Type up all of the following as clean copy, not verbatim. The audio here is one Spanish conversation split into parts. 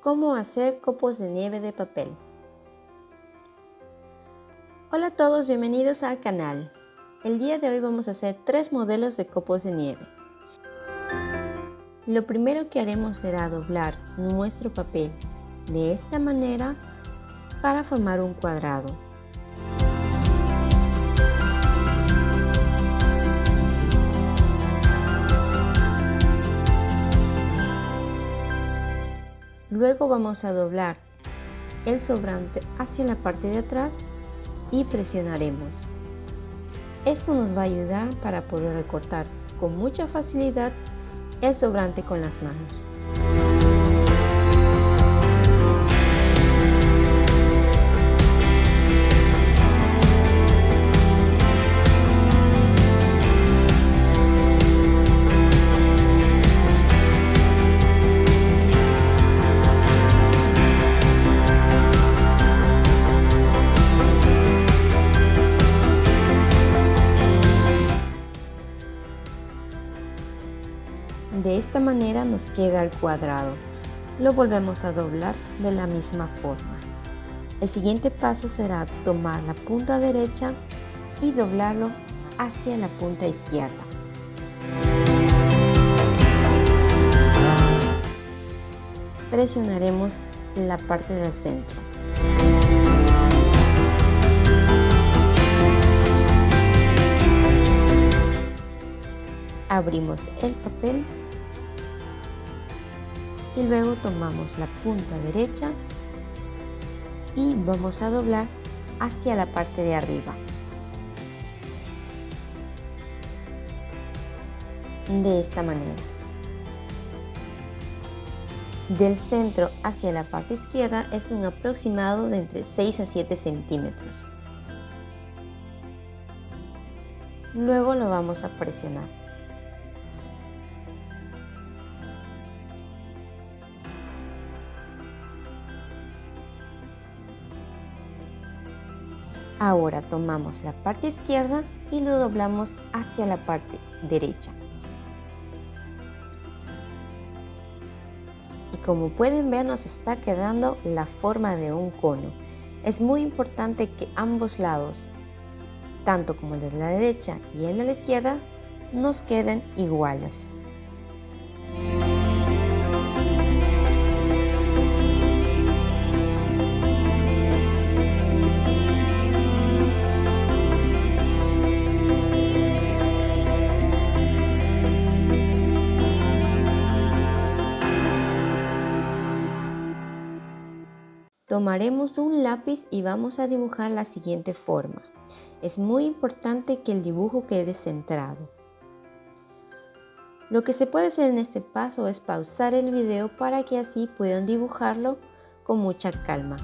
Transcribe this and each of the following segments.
cómo hacer copos de nieve de papel. Hola a todos, bienvenidos al canal. El día de hoy vamos a hacer 3 modelos de copos de nieve. Lo primero que haremos será doblar nuestro papel de esta manera para formar un cuadrado. Luego vamos a doblar el sobrante hacia la parte de atrás y presionaremos. Esto nos va a ayudar para poder recortar con mucha facilidad el sobrante con las manos. De esta manera nos queda el cuadrado. Lo volvemos a doblar de la misma forma. El siguiente paso será tomar la punta derecha y doblarlo hacia la punta izquierda. Presionaremos la parte del centro. Abrimos el papel y luego tomamos la punta derecha y vamos a doblar hacia la parte de arriba. De esta manera. Del centro hacia la parte izquierda es un aproximado de entre 6 a 7 centímetros. Luego lo vamos a presionar. Ahora tomamos la parte izquierda y lo doblamos hacia la parte derecha. Y como pueden ver, nos está quedando la forma de un cono. Es muy importante que ambos lados, tanto como el de la derecha y el de la izquierda, nos queden iguales. Tomaremos un lápiz y vamos a dibujar la siguiente forma. Es muy importante que el dibujo quede centrado. Lo que se puede hacer en este paso es pausar el video para que así puedan dibujarlo con mucha calma.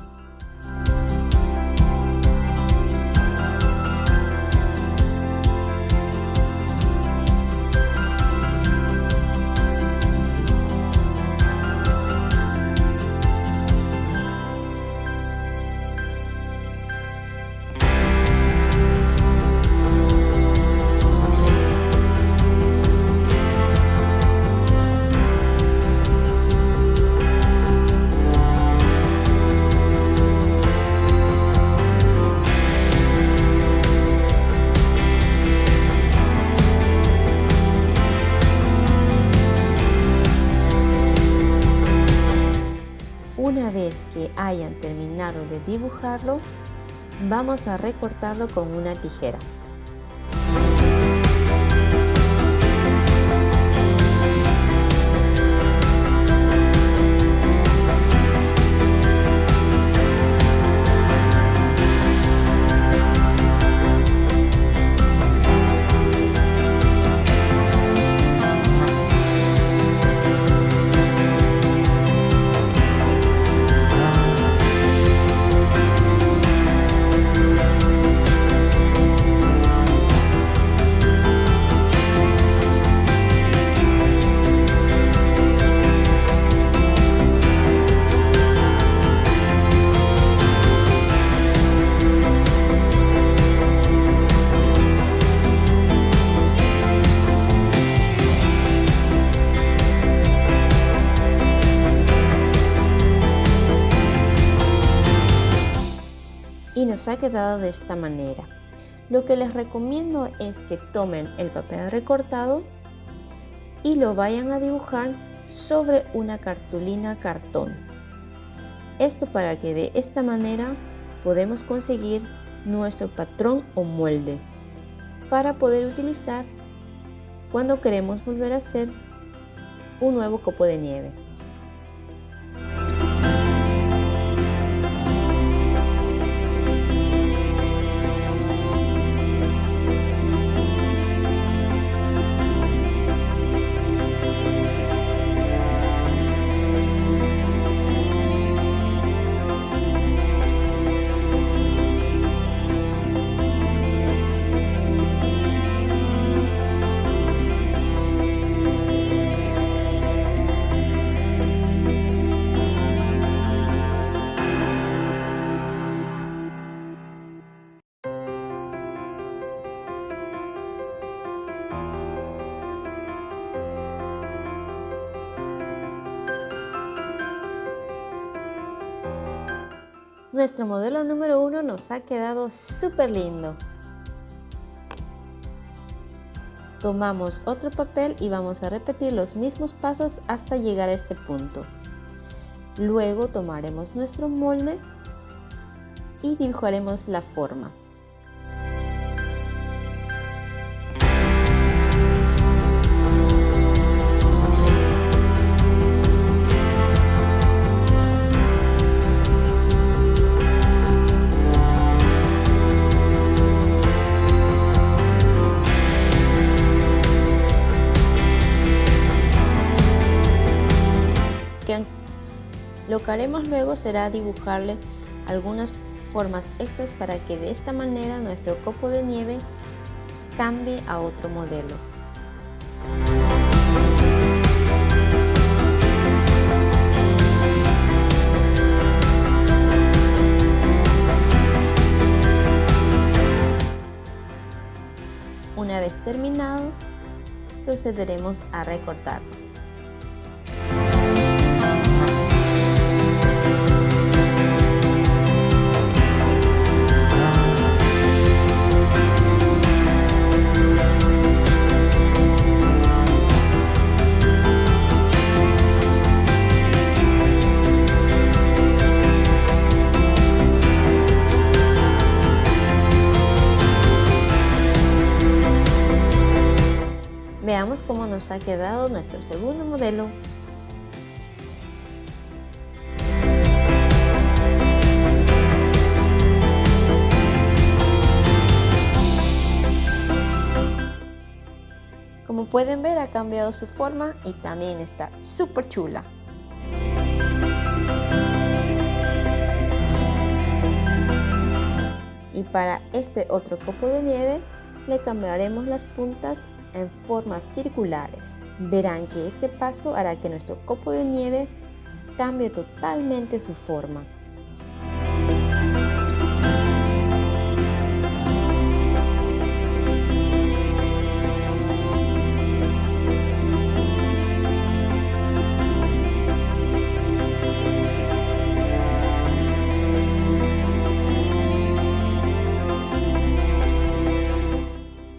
Una vez que hayan terminado de dibujarlo, vamos a recortarlo con una tijera. nos ha quedado de esta manera. Lo que les recomiendo es que tomen el papel recortado y lo vayan a dibujar sobre una cartulina cartón. Esto para que de esta manera podemos conseguir nuestro patrón o molde para poder utilizar cuando queremos volver a hacer un nuevo copo de nieve. Nuestro modelo número 1 nos ha quedado súper lindo. Tomamos otro papel y vamos a repetir los mismos pasos hasta llegar a este punto. Luego tomaremos nuestro molde y dibujaremos la forma. Lo que haremos luego será dibujarle algunas formas extras para que de esta manera nuestro copo de nieve cambie a otro modelo. Una vez terminado, procederemos a recortarlo. Veamos cómo nos ha quedado nuestro segundo modelo. Como pueden ver, ha cambiado su forma y también está súper chula. Y para este otro copo de nieve le cambiaremos las puntas en formas circulares. Verán que este paso hará que nuestro copo de nieve cambie totalmente su forma.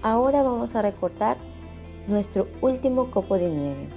Ahora vamos a recortar nuestro último copo de nieve.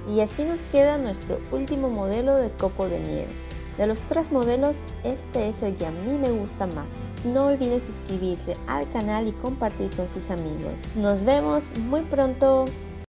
Y así nos queda nuestro último modelo de copo de nieve. De los 3 modelos, este es el que a mí me gusta más. No olviden suscribirse al canal y compartir con sus amigos. Nos vemos muy pronto.